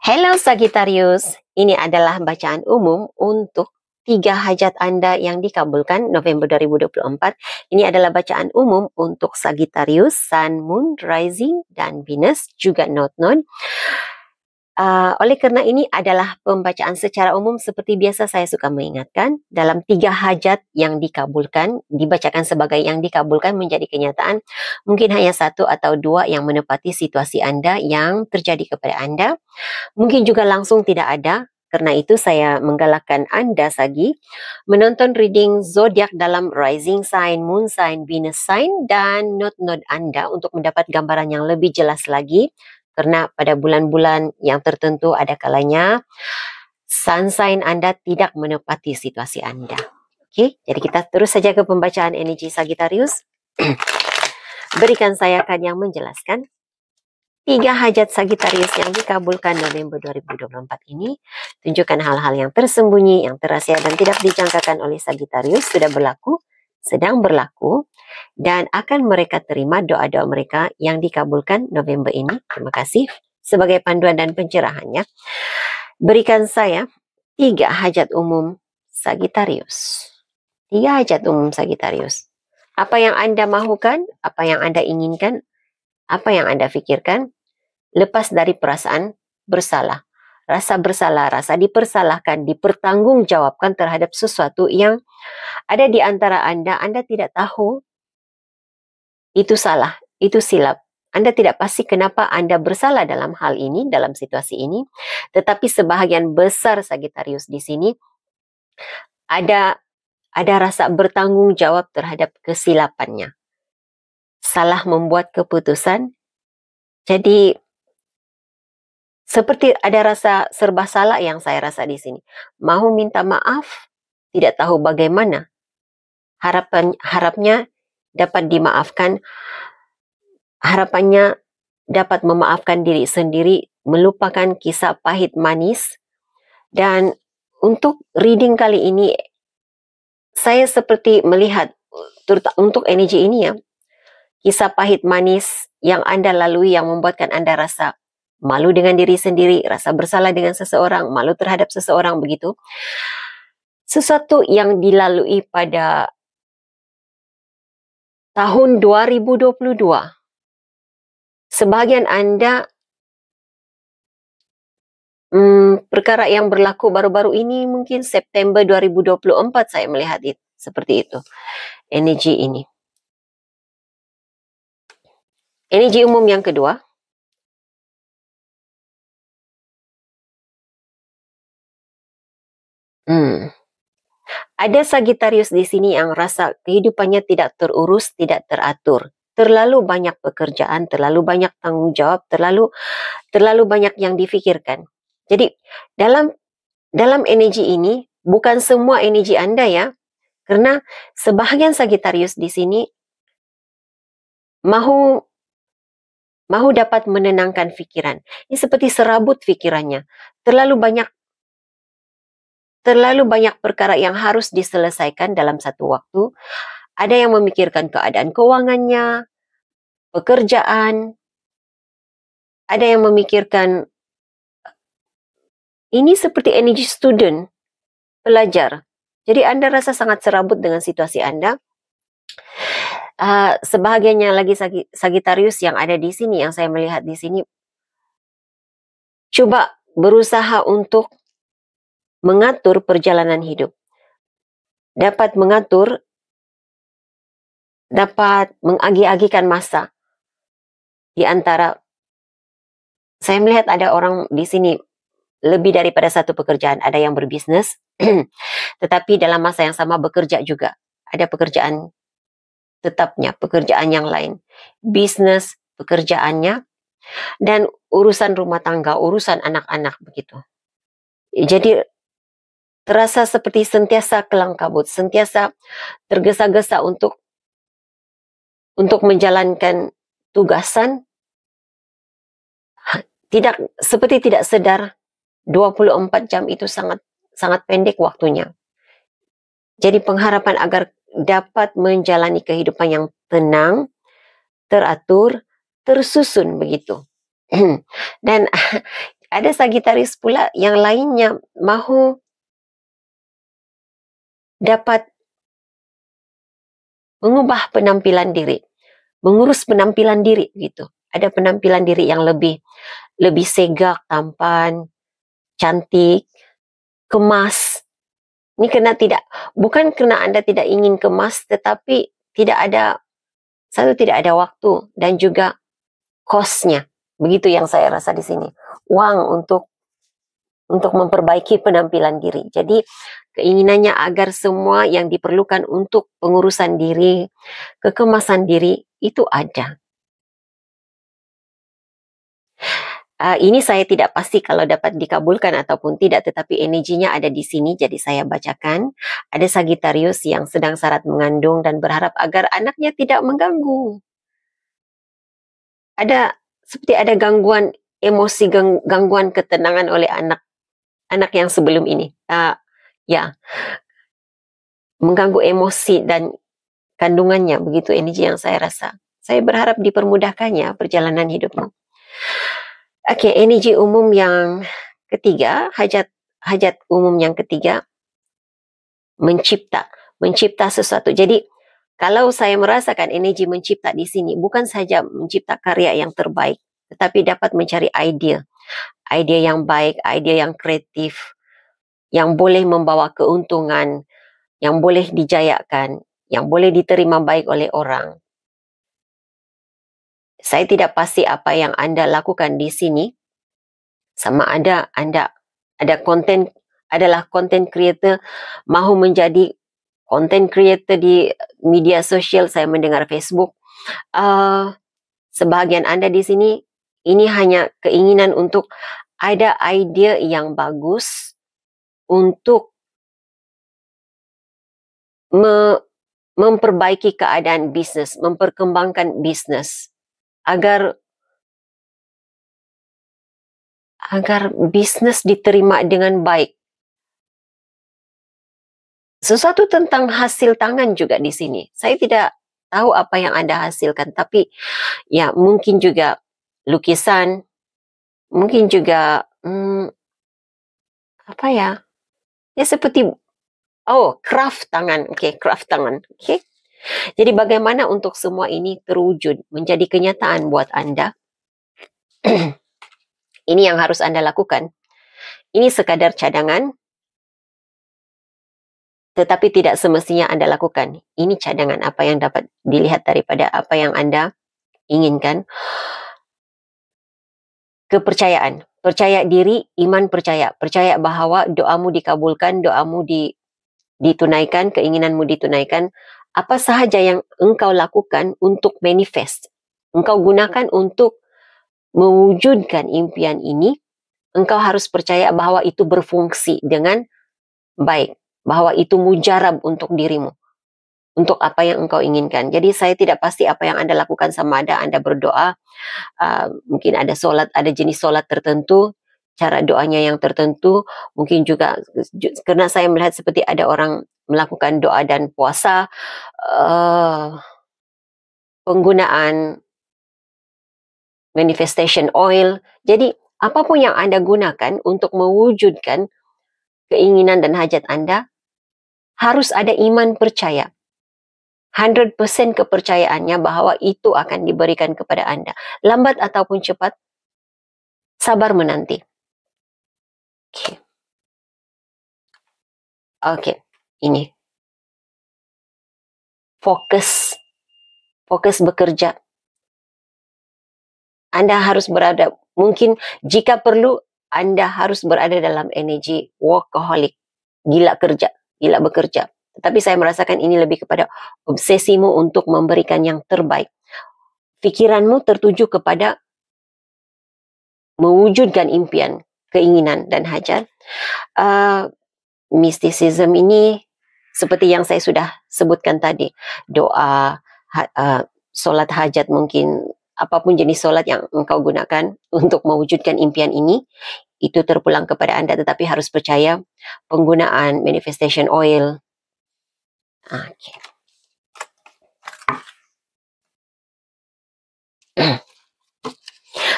Hello Sagittarius, ini adalah bacaan umum untuk 3 hajat Anda yang dikabulkan November 2024. Ini adalah bacaan umum untuk Sagittarius, Sun, Moon, Rising, dan Venus, juga Node. Oleh karena ini adalah pembacaan secara umum seperti biasa saya suka mengingatkan. Dalam 3 hajat yang dikabulkan, dibacakan sebagai yang dikabulkan menjadi kenyataan. Mungkin hanya 1 atau 2 yang menepati situasi Anda yang terjadi kepada Anda. Mungkin juga langsung tidak ada. Karena itu saya menggalakkan Anda, Sagi, menonton reading zodiak dalam rising sign, moon sign, Venus sign, dan node-node Anda untuk mendapat gambaran yang lebih jelas lagi. Karena pada bulan-bulan yang tertentu ada kalanya sun sign Anda tidak menepati situasi Anda. Oke, jadi kita terus saja ke pembacaan energi Sagittarius. Berikan saya akan yang menjelaskan 3 hajat Sagittarius yang dikabulkan November 2024 ini. Tunjukkan hal-hal yang tersembunyi, yang terahsia dan tidak dijangkakan oleh Sagittarius sudah berlaku, sedang berlaku, dan akan mereka terima doa-doa mereka yang dikabulkan November ini. Terima kasih sebagai panduan dan pencerahannya. Berikan saya 3 hajat umum Sagittarius. 3 hajat umum Sagittarius. Apa yang Anda mahukan, apa yang Anda inginkan, apa yang Anda pikirkan, lepas dari perasaan bersalah. Rasa bersalah, rasa dipersalahkan, dipertanggungjawabkan terhadap sesuatu yang ada di antara Anda tidak tahu itu salah, itu silap. Anda tidak pasti kenapa Anda bersalah dalam hal ini, dalam situasi ini. Tetapi sebahagian besar Sagittarius di sini ada rasa bertanggung jawab terhadap kesilapannya. Salah membuat keputusan. Jadi seperti ada rasa serba salah yang saya rasa di sini. Mau minta maaf, tidak tahu bagaimana. Harapnya dapat dimaafkan. Harapannya dapat memaafkan diri sendiri, melupakan kisah pahit manis. Dan untuk reading kali ini, saya seperti melihat, untuk energi ini ya, kisah pahit manis yang Anda lalui yang membuatkan Anda rasa malu dengan diri sendiri, rasa bersalah dengan seseorang, malu terhadap seseorang begitu. Sesuatu yang dilalui pada tahun 2022. Sebahagian Anda perkara yang berlaku baru-baru ini mungkin September 2024 saya melihat seperti itu. Energi ini. Energi umum yang kedua. Ada Sagittarius di sini yang rasa kehidupannya tidak terurus, tidak teratur. Terlalu banyak pekerjaan, terlalu banyak tanggung jawab, terlalu banyak yang difikirkan. Jadi dalam energi ini bukan semua energi Anda ya. Karena sebahagian Sagittarius di sini mahu dapat menenangkan pikiran. Ini seperti serabut pikirannya. Terlalu banyak perkara yang harus diselesaikan dalam satu waktu. Ada yang memikirkan keadaan keuangannya, pekerjaan. Ada yang memikirkan, ini seperti energi student, pelajar. Jadi Anda rasa sangat serabut dengan situasi Anda. Sebahagiannya lagi Sagittarius yang ada di sini, yang saya melihat di sini, coba berusaha untuk mengatur perjalanan hidup. Dapat mengatur, dapat mengagi-agikan masa. Di antara, saya melihat ada orang di sini lebih daripada satu pekerjaan. Ada yang berbisnis, tetapi dalam masa yang sama bekerja juga. Ada pekerjaan tetapnya, pekerjaan yang lain. Bisnis, pekerjaannya, dan urusan rumah tangga, urusan anak-anak begitu. Jadi terasa seperti sentiasa kelang kabut, sentiasa tergesa-gesa untuk menjalankan tugasan, seperti tidak sadar 24 jam itu sangat pendek waktunya. Jadi pengharapan agar dapat menjalani kehidupan yang tenang, teratur, tersusun begitu. Dan ada Sagittarius pula yang lainnya mahu dapat mengubah penampilan diri, mengurus penampilan diri gitu. Ada penampilan diri yang lebih segak, tampan, cantik, kemas. Ini bukan karena Anda tidak ingin kemas, tetapi tidak ada waktu dan juga cost-nya. Begitu yang saya rasa di sini. Uang untuk memperbaiki penampilan diri. Jadi keinginannya agar semua yang diperlukan untuk pengurusan diri, kekemasan diri itu ada. Ini saya tidak pasti kalau dapat dikabulkan ataupun tidak, tetapi energinya ada di sini, jadi saya bacakan. Ada Sagittarius yang sedang syarat mengandung dan berharap agar anaknya tidak mengganggu. Seperti ada gangguan emosi, gangguan ketenangan oleh anak yang sebelum ini. Ya, mengganggu emosi dan kandungannya, begitu energi yang saya rasa. Saya berharap dipermudahkannya perjalanan hidupmu. Oke, energi umum yang ketiga, hajat umum yang ketiga, mencipta sesuatu. Jadi, kalau saya merasakan energi mencipta di sini, bukan saja mencipta karya yang terbaik, tetapi dapat mencari ide yang baik, ide yang kreatif, yang boleh membawa keuntungan, yang boleh dijayakan, yang boleh diterima baik oleh orang. Saya tidak pasti apa yang Anda lakukan di sini, sama ada Anda adalah content creator, mahu menjadi content creator di media sosial. Saya mendengar Facebook. Sebahagian Anda di sini, ini hanya keinginan untuk ada ide yang bagus untuk memperbaiki keadaan bisnis, memperkembangkan bisnis, agar bisnis diterima dengan baik. Sesuatu tentang hasil tangan juga di sini. Saya tidak tahu apa yang Anda hasilkan, tapi ya mungkin juga lukisan, mungkin juga apa ya? Ya seperti craft tangan. Oke, craft tangan. Oke. Jadi bagaimana untuk semua ini terwujud menjadi kenyataan buat Anda? Ini yang harus Anda lakukan. Ini sekadar cadangan, tetapi tidak semestinya Anda lakukan. Ini cadangan apa yang dapat dilihat daripada apa yang Anda inginkan. Kepercayaan, percaya diri, iman percaya. Percaya bahwa doamu dikabulkan, doamu ditunaikan, keinginanmu ditunaikan. Apa sahaja yang engkau lakukan untuk manifest, engkau gunakan untuk mewujudkan impian ini, engkau harus percaya bahwa itu berfungsi dengan baik, bahwa itu mujarab untuk dirimu, untuk apa yang engkau inginkan. Jadi saya tidak pasti apa yang Anda lakukan, sama ada Anda berdoa, mungkin ada jenis solat tertentu, cara doanya yang tertentu, mungkin juga karena saya melihat seperti ada orang melakukan doa dan puasa, penggunaan manifestation oil. Jadi apapun yang Anda gunakan untuk mewujudkan keinginan dan hajat Anda, harus ada iman percaya. 100% kepercayaannya bahwa itu akan diberikan kepada Anda. Lambat ataupun cepat, sabar menanti. Oke. Ini. Fokus bekerja. Anda harus berada, mungkin jika perlu, Anda harus berada dalam energi workaholic, gila bekerja. Tetapi saya merasakan ini lebih kepada obsesimu untuk memberikan yang terbaik. Pikiranmu tertuju kepada mewujudkan impian, keinginan, dan hajat. Mysticism ini, seperti yang saya sudah sebutkan tadi, doa, solat hajat, mungkin apapun jenis solat yang engkau gunakan untuk mewujudkan impian ini, itu terpulang kepada Anda, tetapi harus percaya penggunaan manifestation oil. Okay.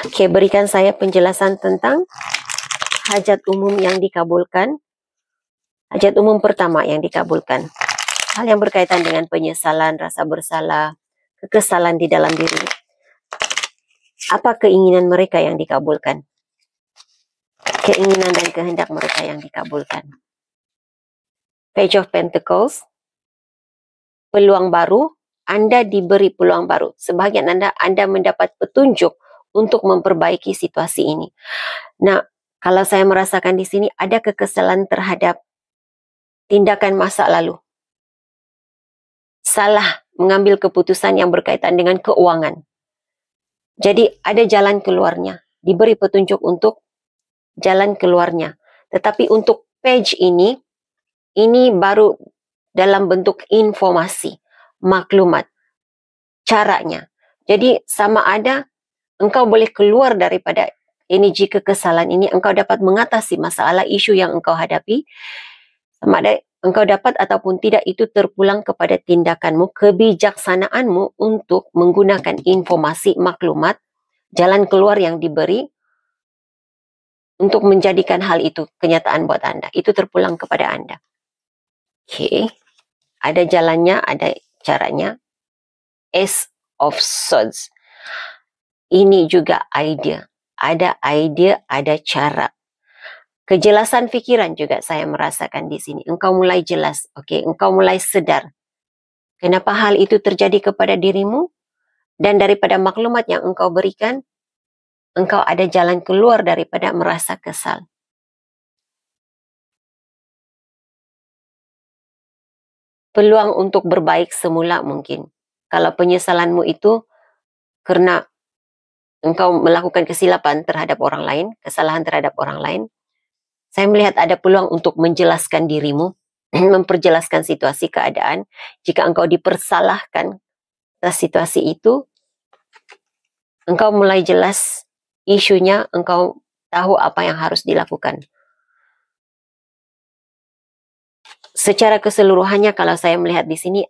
Oke, berikan saya penjelasan tentang hajat umum yang dikabulkan. Hajat umum pertama yang dikabulkan. Hal yang berkaitan dengan penyesalan, rasa bersalah, kekesalan di dalam diri. Apa keinginan mereka yang dikabulkan? Keinginan dan kehendak mereka yang dikabulkan. Page of Pentacles. Peluang baru. Anda diberi peluang baru. Sebahagian Anda mendapat petunjuk untuk memperbaiki situasi ini. Nah, kalau saya merasakan di sini ada kekesalan terhadap tindakan masa lalu. Salah mengambil keputusan yang berkaitan dengan keuangan. Jadi ada jalan keluarnya. Diberi petunjuk untuk jalan keluarnya. Tetapi untuk page ini baru dalam bentuk informasi, maklumat, caranya. Jadi sama ada engkau boleh keluar daripada energi kekesalan ini, engkau dapat mengatasi masalah isu yang engkau hadapi, sama ada engkau dapat ataupun tidak, itu terpulang kepada tindakanmu, kebijaksanaanmu untuk menggunakan informasi, maklumat, jalan keluar yang diberi untuk menjadikan hal itu kenyataan buat Anda. Itu terpulang kepada Anda. Oke. Ada jalannya, ada caranya. Ace of Swords. Ini juga ide. Ada ide, ada cara. Kejelasan pikiran juga saya merasakan di sini. Engkau mulai jelas, oke? Engkau mulai sedar. Kenapa hal itu terjadi kepada dirimu? Dan daripada maklumat yang engkau berikan, engkau ada jalan keluar daripada merasa kesal. Peluang untuk berbaik semula mungkin. Kalau penyesalanmu itu karena engkau melakukan kesilapan terhadap orang lain, kesalahan terhadap orang lain, saya melihat ada peluang untuk menjelaskan dirimu, memperjelaskan situasi keadaan. Jika engkau dipersalahkan atas situasi itu, engkau mulai jelas isunya, engkau tahu apa yang harus dilakukan. Secara keseluruhannya kalau saya melihat di sini,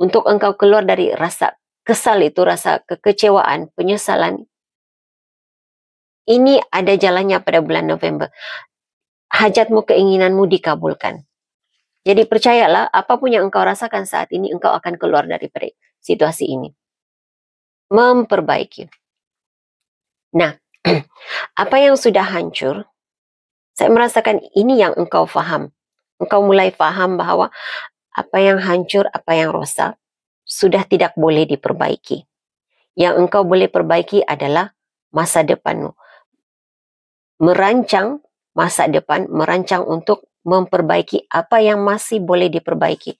untuk engkau keluar dari rasa kesal itu, rasa kekecewaan, penyesalan, ini ada jalannya pada bulan November. Hajatmu, keinginanmu dikabulkan. Jadi percayalah, apapun yang engkau rasakan saat ini, engkau akan keluar dari situasi ini. Memperbaiki. Nah, apa yang sudah hancur, saya merasakan ini yang engkau faham. Engkau mulai faham bahwa apa yang hancur, apa yang rosak, sudah tidak boleh diperbaiki. Yang engkau boleh perbaiki adalah masa depanmu. Merancang masa depan, merancang untuk memperbaiki apa yang masih boleh diperbaiki.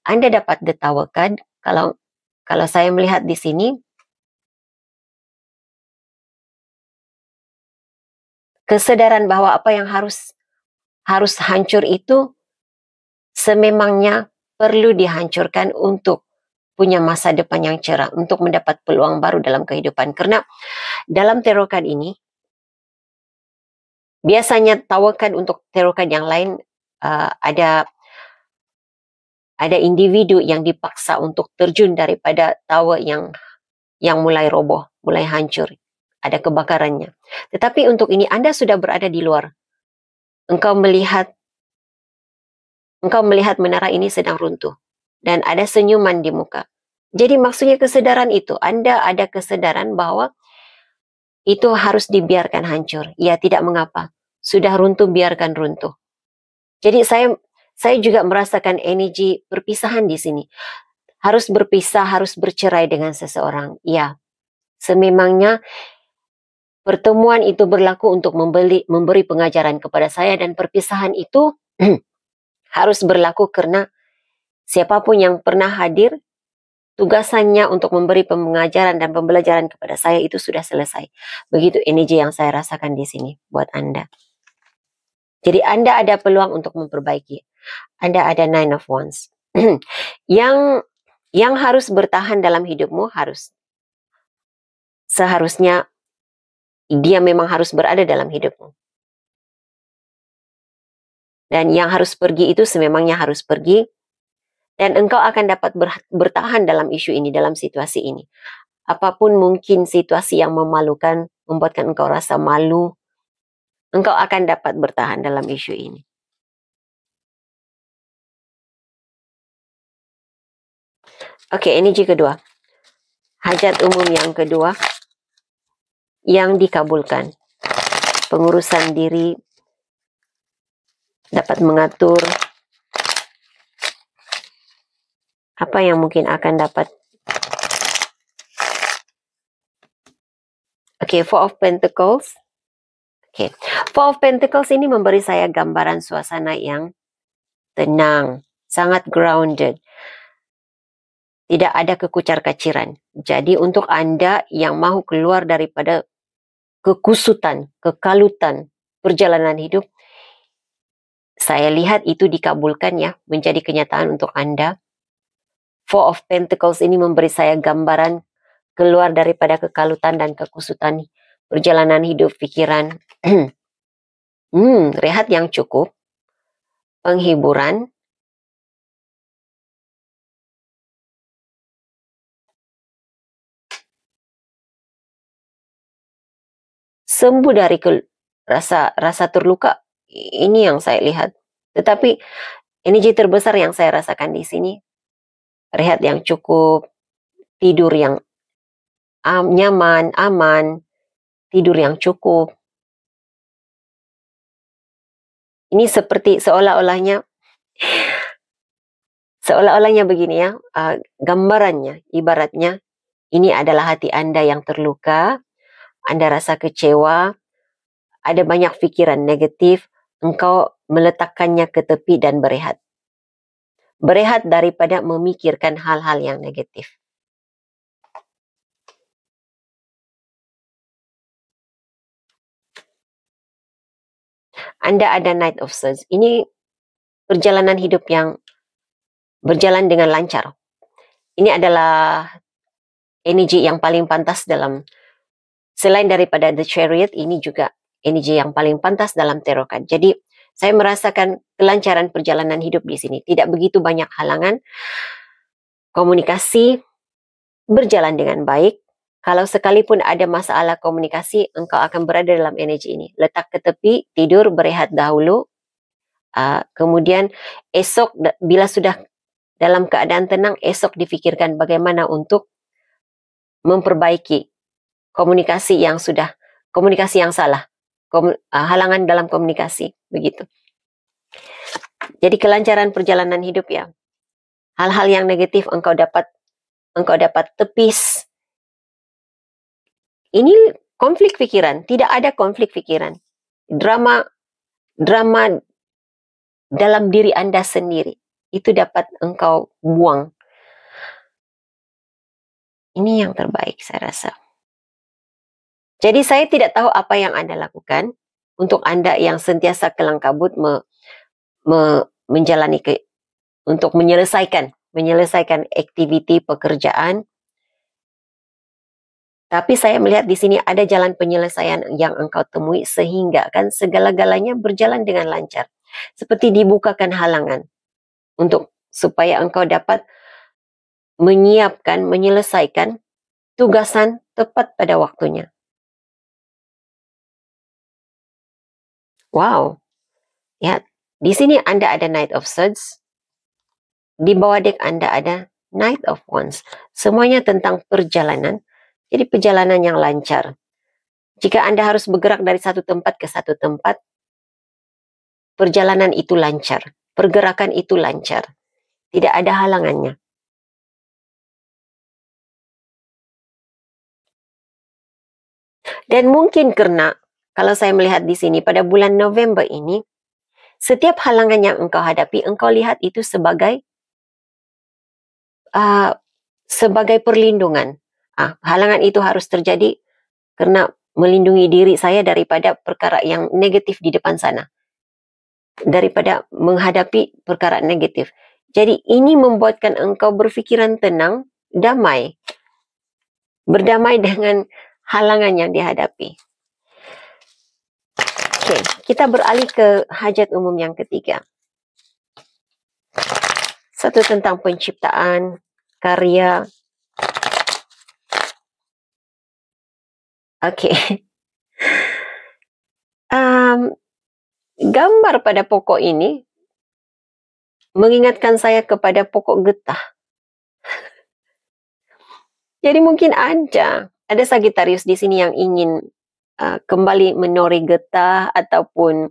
Anda dapat ditawarkan kalau saya melihat di sini, kesadaran bahwa apa yang harus hancur itu sememangnya perlu dihancurkan untuk punya masa depan yang cerah, untuk mendapat peluang baru dalam kehidupan. Karena dalam tarot card ini, biasanya tawarkan untuk tarot card yang lain, ada individu yang dipaksa untuk terjun daripada tower yang mulai roboh, mulai hancur. Ada kebakarannya. Tetapi untuk ini Anda sudah berada di luar. Engkau melihat menara ini sedang runtuh. Dan ada senyuman di muka. Jadi maksudnya kesadaran itu, Anda ada kesadaran bahwa itu harus dibiarkan hancur. Ya, tidak mengapa. Sudah runtuh, biarkan runtuh. Jadi saya juga merasakan energi perpisahan di sini. Harus berpisah, harus bercerai dengan seseorang. Ya, sememangnya pertemuan itu berlaku untuk memberi pengajaran kepada saya, dan perpisahan itu harus berlaku karena siapapun yang pernah hadir, tugasannya untuk memberi pengajaran dan pembelajaran kepada saya itu sudah selesai. Begitu energi yang saya rasakan di sini buat Anda. Jadi Anda ada peluang untuk memperbaiki. Anda ada Nine of Wands. yang harus bertahan dalam hidupmu, seharusnya dia memang harus berada dalam hidupmu. Dan yang harus pergi itu sememangnya harus pergi. Dan engkau akan dapat bertahan dalam isu ini, dalam situasi ini. Apapun mungkin situasi yang memalukan, membuatkan engkau rasa malu, engkau akan dapat bertahan dalam isu ini. Oke, energi kedua. Hajat umum yang kedua yang dikabulkan. Pengurusan diri dapat mengatur apa yang mungkin akan dapat. Oke, Four of Pentacles. Oke, Four of Pentacles ini memberi saya gambaran suasana yang tenang, sangat grounded. Tidak ada kekucar-kaciran. Jadi untuk Anda yang mau keluar daripada kekusutan, kekalutan perjalanan hidup, saya lihat itu dikabulkan ya, menjadi kenyataan untuk Anda. Four of Pentacles ini memberi saya gambaran keluar daripada kekalutan dan kekusutan perjalanan hidup, pikiran. Rehat yang cukup, penghiburan, sembuh dari rasa terluka. Ini yang saya lihat. Tetapi energi terbesar yang saya rasakan di sini, rehat yang cukup, tidur yang nyaman, aman, tidur yang cukup. Ini seperti seolah-olahnya begini ya, gambarannya, ibaratnya ini adalah hati Anda yang terluka, Anda rasa kecewa, ada banyak pikiran negatif, engkau meletakkannya ke tepi dan berehat. Berehat daripada memikirkan hal-hal yang negatif. Anda ada Knight of Swords. Ini perjalanan hidup yang berjalan dengan lancar. Ini adalah energi yang paling pantas dalam, selain daripada The Chariot, ini juga energi yang paling pantas dalam tarot card. Jadi saya merasakan kelancaran perjalanan hidup di sini. Tidak begitu banyak halangan. Komunikasi berjalan dengan baik. Kalau sekalipun ada masalah komunikasi, engkau akan berada dalam energi ini. Letak ke tepi, tidur, berehat dahulu. Kemudian esok, bila sudah dalam keadaan tenang, esok difikirkan bagaimana untuk memperbaiki komunikasi yang salah. Halangan dalam komunikasi, begitu. Jadi kelancaran perjalanan hidup ya. Hal-hal yang negatif engkau dapat tepis. Ini konflik pikiran, tidak ada konflik pikiran. Drama dalam diri Anda sendiri, itu dapat engkau buang. Ini yang terbaik saya rasa. Jadi saya tidak tahu apa yang Anda lakukan untuk Anda yang sentiasa kelang kabut menjalani untuk menyelesaikan aktiviti pekerjaan. Tapi saya melihat di sini ada jalan penyelesaian yang engkau temui sehingga kan segala-galanya berjalan dengan lancar. Seperti dibukakan halangan supaya engkau dapat menyelesaikan tugasan tepat pada waktunya. Wow. Ya, di sini Anda ada Knight of Swords. Di bawah dek Anda ada Knight of Wands. Semuanya tentang perjalanan. Jadi perjalanan yang lancar. Jika Anda harus bergerak dari satu tempat ke satu tempat, perjalanan itu lancar. Pergerakan itu lancar. Tidak ada halangannya. Dan mungkin karena, kalau saya melihat di sini, pada bulan November ini, setiap halangan yang engkau hadapi, engkau lihat itu sebagai perlindungan. Halangan itu harus terjadi karena melindungi diri saya daripada perkara yang negatif di depan sana. Daripada menghadapi perkara negatif. Jadi ini membuatkan engkau berfikiran tenang, damai. Berdamai dengan halangan yang dihadapi. Oke, kita beralih ke hajat umum yang ketiga. Satu tentang penciptaan, karya. Oke. gambar pada pokok ini mengingatkan saya kepada pokok getah. Jadi mungkin ada Sagittarius di sini yang ingin kembali menori getah ataupun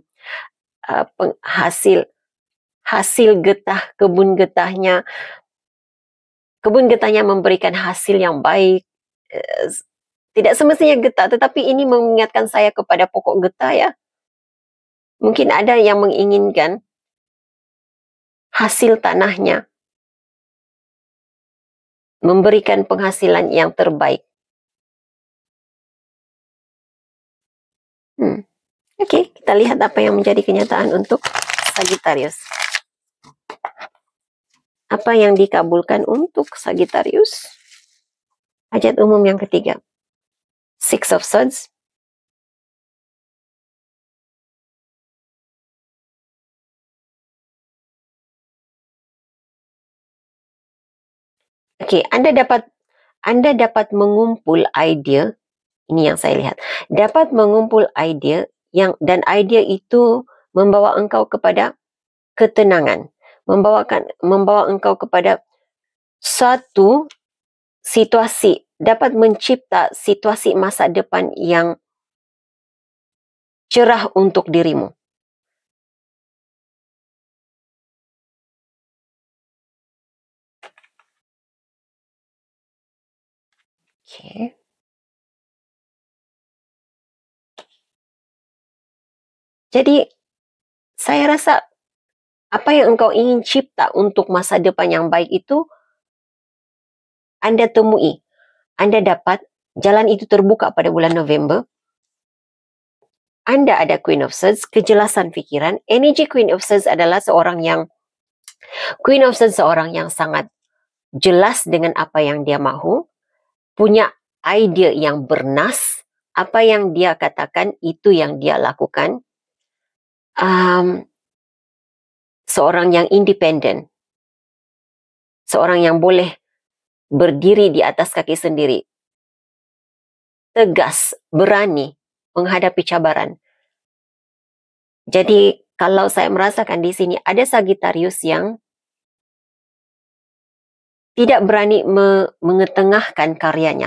hasil getah, kebun getahnya memberikan hasil yang baik. Tidak semestinya getah, tetapi ini mengingatkan saya kepada pokok getah ya. Mungkin ada yang menginginkan hasil tanahnya memberikan penghasilan yang terbaik. Oke, kita lihat apa yang menjadi kenyataan untuk Sagittarius. Apa yang dikabulkan untuk Sagittarius? Hajat umum yang ketiga. Six of Swords. Oke, Anda dapat mengumpul ide. Ini yang saya lihat. Dapat mengumpul ide dan ide itu membawa engkau kepada ketenangan, membawa engkau kepada suatu situasi, dapat mencipta situasi masa depan yang cerah untuk dirimu. Oke. Jadi saya rasa apa yang engkau ingin cipta untuk masa depan yang baik itu Anda temui. Anda dapat, jalan itu terbuka pada bulan November. Anda ada Queen of Swords, kejelasan pikiran. Energi Queen of Swords adalah seorang yang sangat jelas dengan apa yang dia mahu, punya ide yang bernas, apa yang dia katakan itu yang dia lakukan. Seorang yang independen, seorang yang boleh berdiri di atas kaki sendiri, tegas, berani menghadapi cabaran. Jadi kalau saya merasakan di sini ada Sagittarius yang tidak berani mengetengahkan karyanya,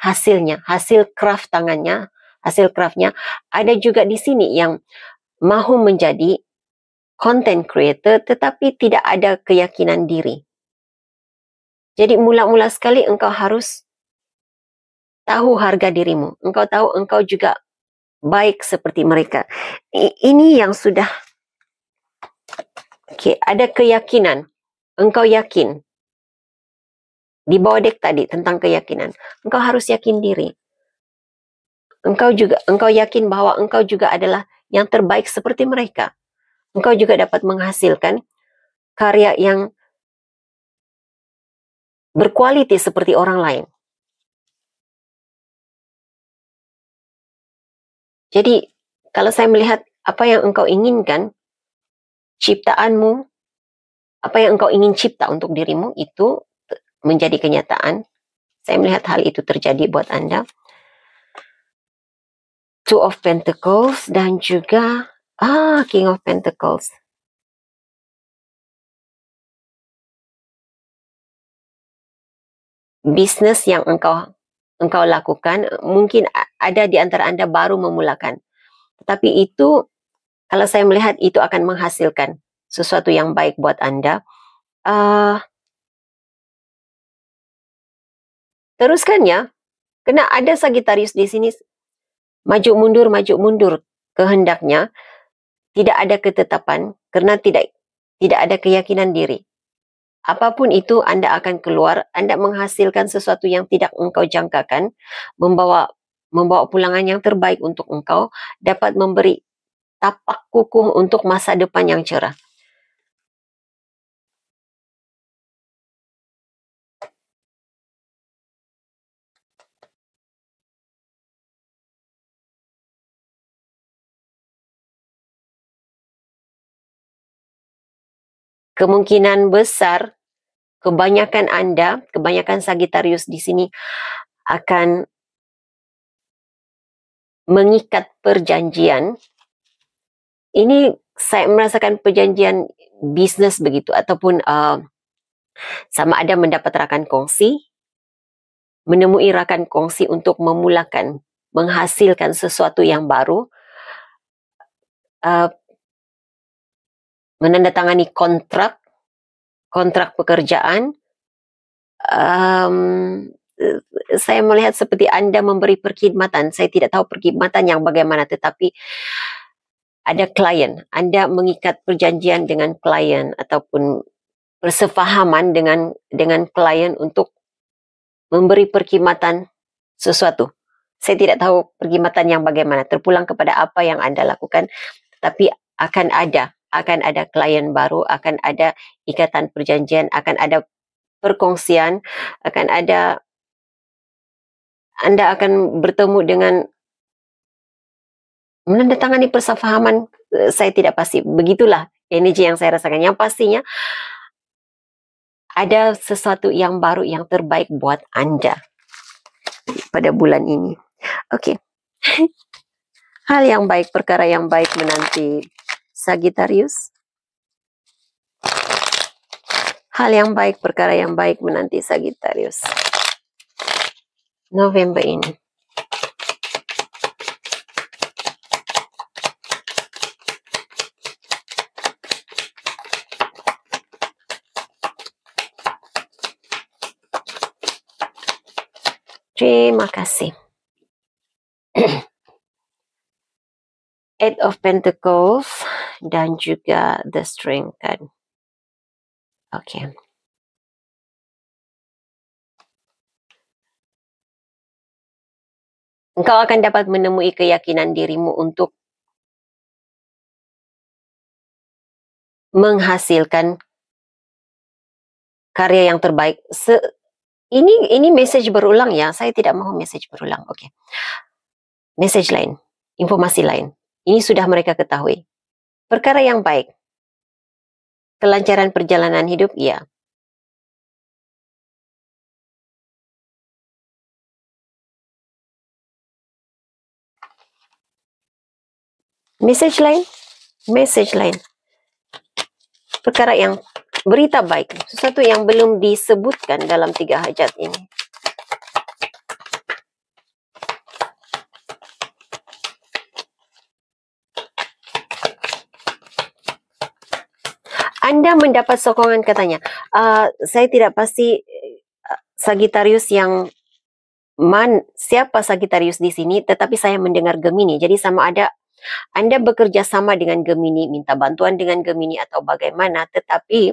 hasilnya, hasil craft tangannya, hasil craftnya. Ada juga di sini yang mahu menjadi content creator tetapi tidak ada keyakinan diri. Jadi mula-mula sekali engkau harus tahu harga dirimu. Engkau tahu engkau juga baik seperti mereka. Ini yang sudah ada keyakinan. Engkau yakin. Di bawah dek tadi tentang keyakinan. Engkau harus yakin diri. Engkau yakin bahwa engkau juga adalah yang terbaik seperti mereka. Engkau juga dapat menghasilkan karya yang berkualitas seperti orang lain. Jadi, kalau saya melihat apa yang engkau inginkan, ciptaanmu, apa yang engkau ingin cipta untuk dirimu, itu menjadi kenyataan. Saya melihat hal itu terjadi buat Anda. Two of Pentacles dan juga King of Pentacles. Bisnis yang engkau lakukan, mungkin ada di antara Anda baru memulakan. Tetapi itu, kalau saya melihat itu akan menghasilkan sesuatu yang baik buat Anda. Teruskan ya, karena ada Sagittarius di sini maju mundur kehendaknya, tidak ada ketetapan karena tidak ada keyakinan diri. Apapun itu Anda akan keluar, Anda menghasilkan sesuatu yang tidak engkau jangkakan, membawa pulangan yang terbaik untuk engkau, dapat memberi tapak kukuh untuk masa depan yang cerah. Kemungkinan besar kebanyakan Sagittarius di sini akan mengikat perjanjian ini saya merasakan perjanjian bisnes begitu, ataupun sama ada mendapat rakan kongsi, menemui rakan kongsi untuk memulakan, menghasilkan sesuatu yang baru, menandatangani kontrak pekerjaan. Saya melihat seperti Anda memberi perkhidmatan. Saya tidak tahu perkhidmatan yang bagaimana, tetapi ada klien. Anda mengikat perjanjian dengan klien ataupun persefahaman dengan klien untuk memberi perkhidmatan sesuatu. Saya tidak tahu perkhidmatan yang bagaimana, terpulang kepada apa yang Anda lakukan, tapi akan ada klien baru, akan ada ikatan perjanjian, akan ada perkongsian, akan ada, Anda akan bertemu dengan menandatangani persefahaman. Saya tidak pasti, begitulah energi yang saya rasakan. Yang pastinya ada sesuatu yang baru, yang terbaik buat Anda pada bulan ini. Oke. Hal yang baik, perkara yang baik menanti Sagittarius. Hal yang baik, perkara yang baik menanti Sagittarius November ini. Terima kasih. Eight of Pentacles dan juga The Strength card. Oke. Engkau akan dapat menemui keyakinan dirimu untuk menghasilkan karya yang terbaik. Ini message berulang ya. Saya tidak mau message berulang. Oke. Message lain, informasi lain. Ini sudah mereka ketahui. Perkara yang baik. Kelancaran perjalanan hidup, ya. Message lain. Perkara yang berita baik, sesuatu yang belum disebutkan dalam 3 hajat ini. Anda mendapat sokongan katanya. Saya tidak pasti Sagittarius yang siapa Sagittarius di sini, tetapi saya mendengar Gemini. Jadi sama ada Anda bekerja sama dengan Gemini, minta bantuan dengan Gemini atau bagaimana, tetapi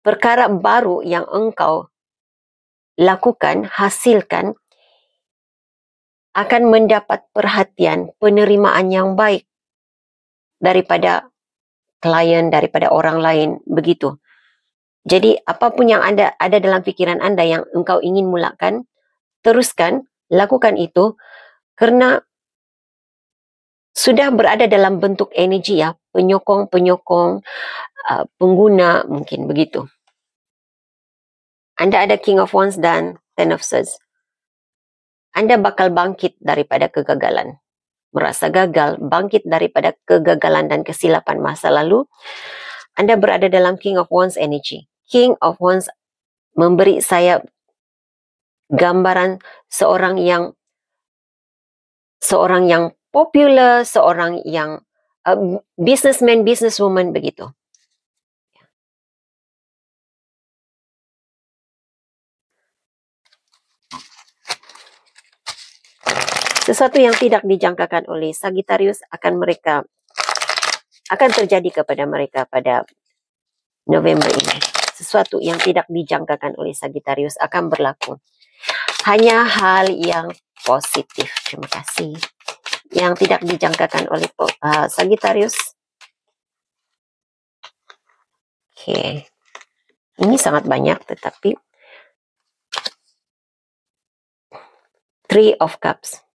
perkara baru yang engkau lakukan, hasilkan, akan mendapat perhatian, penerimaan yang baik daripada klien, daripada orang lain, begitu. Jadi apapun yang ada dalam pikiran Anda yang engkau ingin mulakan, teruskan, lakukan itu, karena sudah berada dalam bentuk energi ya, penyokong, pengguna, mungkin begitu. Anda ada King of Wands dan Ten of Swords. Anda bakal bangkit daripada kegagalan. Merasa gagal, bangkit daripada kegagalan dan kesilapan masa lalu. Anda berada dalam King of Wands energy. King of Wands memberi saya gambaran seorang yang popular, seorang yang businessman, businesswoman, begitu. Sesuatu yang tidak dijangkakan oleh Sagittarius akan terjadi kepada mereka pada November ini. Sesuatu yang tidak dijangkakan oleh Sagittarius akan berlaku. Hanya hal yang positif. Terima kasih. Yang tidak dijangkakan oleh Sagittarius. Oke. Ini sangat banyak, tetapi Three of Cups.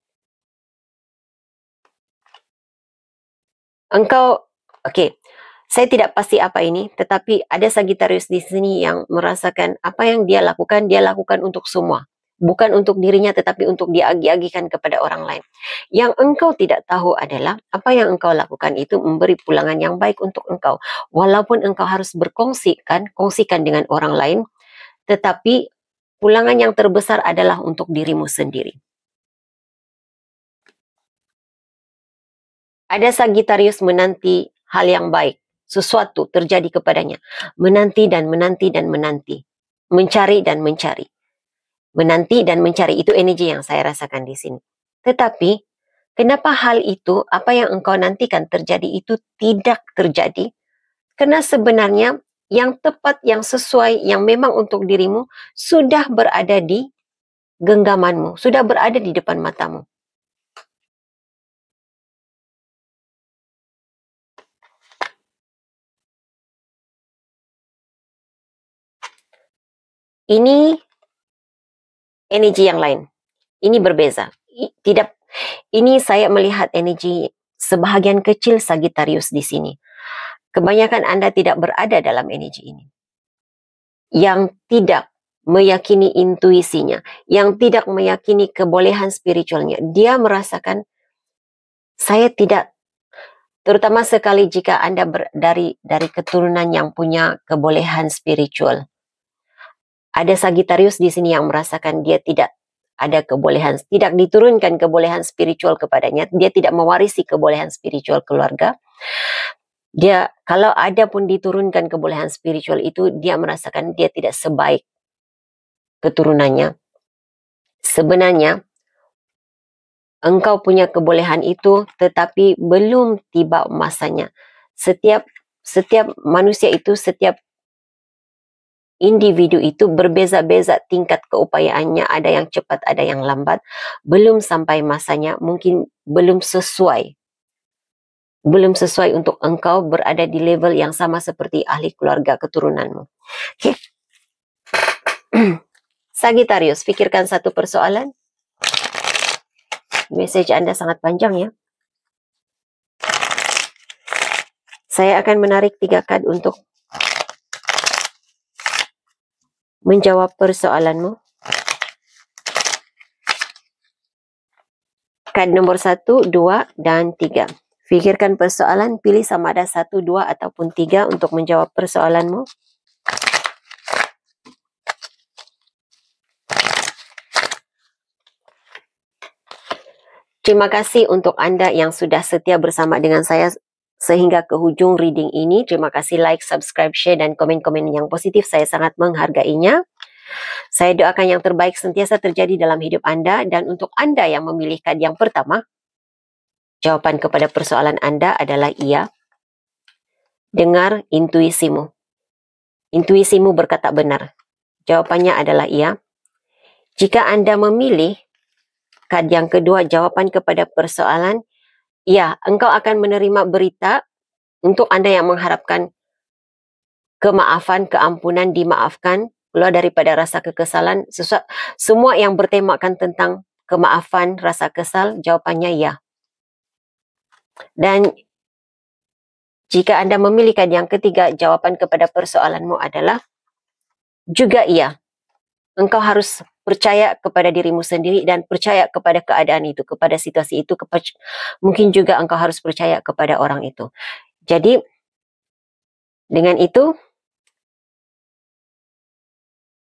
Engkau, oke, saya tidak pasti apa ini, tetapi ada Sagittarius di sini yang merasakan apa yang dia lakukan untuk semua. bukan untuk dirinya tetapi untuk diagi-agikan kepada orang lain. Yang engkau tidak tahu adalah apa yang engkau lakukan itu memberi pulangan yang baik untuk engkau. Walaupun engkau harus kongsikan dengan orang lain, tetapi pulangan yang terbesar adalah untuk dirimu sendiri. Ada Sagittarius menanti hal yang baik, sesuatu terjadi kepadanya. Menanti dan menanti dan menanti. Mencari dan mencari. Menanti dan mencari, itu energi yang saya rasakan di sini. Tetapi, kenapa hal itu, apa yang engkau nantikan terjadi itu tidak terjadi? Karena sebenarnya yang tepat, yang sesuai, yang memang untuk dirimu sudah berada di genggamanmu, sudah berada di depan matamu. Ini energi yang lain. Ini berbeza. Ini saya melihat energi sebahagian kecil Sagittarius di sini. Kebanyakan Anda tidak berada dalam energi ini. Yang tidak meyakini intuisinya, yang tidak meyakini kebolehan spiritualnya. Dia merasakan, saya tidak, terutama sekali jika Anda dari keturunan yang punya kebolehan spiritual. Ada Sagittarius di sini yang merasakan dia tidak ada kebolehan, tidak diturunkan kebolehan spiritual kepadanya, dia tidak mewarisi kebolehan spiritual keluarga. Dia, kalau ada pun diturunkan kebolehan spiritual itu, dia merasakan dia tidak sebaik keturunannya. Sebenarnya, engkau punya kebolehan itu, tetapi belum tiba masanya. Setiap manusia itu, setiap individu itu berbeza-beza tingkat keupayaannya, ada yang cepat, ada yang lambat, belum sampai masanya, mungkin belum sesuai untuk engkau berada di level yang sama seperti ahli keluarga keturunanmu. Okay. Sagittarius, pikirkan satu persoalan. Message Anda sangat panjang ya. Saya akan menarik 3 kad untuk menjawab persoalanmu. Kad nomor 1, 2, dan 3. Pikirkan persoalan, pilih sama ada 1, 2, ataupun 3 untuk menjawab persoalanmu. Terima kasih untuk Anda yang sudah setia bersama dengan saya sehingga ke hujung reading ini. Terima kasih like, subscribe, share, dan komen-komen yang positif. Saya sangat menghargainya. Saya doakan yang terbaik sentiasa terjadi dalam hidup Anda. Dan untuk Anda yang memilih kad yang pertama, jawaban kepada persoalan Anda adalah iya. Dengar intuisimu. Intuisimu berkata benar. Jawabannya adalah iya. Jika Anda memilih kad yang kedua, jawaban kepada persoalan, ya, engkau akan menerima berita untuk Anda yang mengharapkan kemaafan, keampunan, dimaafkan, keluar daripada rasa kekesalan, semua yang bertemakan tentang kemaafan, rasa kesal, jawabannya ya. Dan jika Anda memilih kad yang ketiga, jawaban kepada persoalanmu adalah juga iya. Engkau harus percaya kepada dirimu sendiri dan percaya kepada keadaan itu, kepada situasi itu, mungkin juga engkau harus percaya kepada orang itu. Jadi, dengan itu,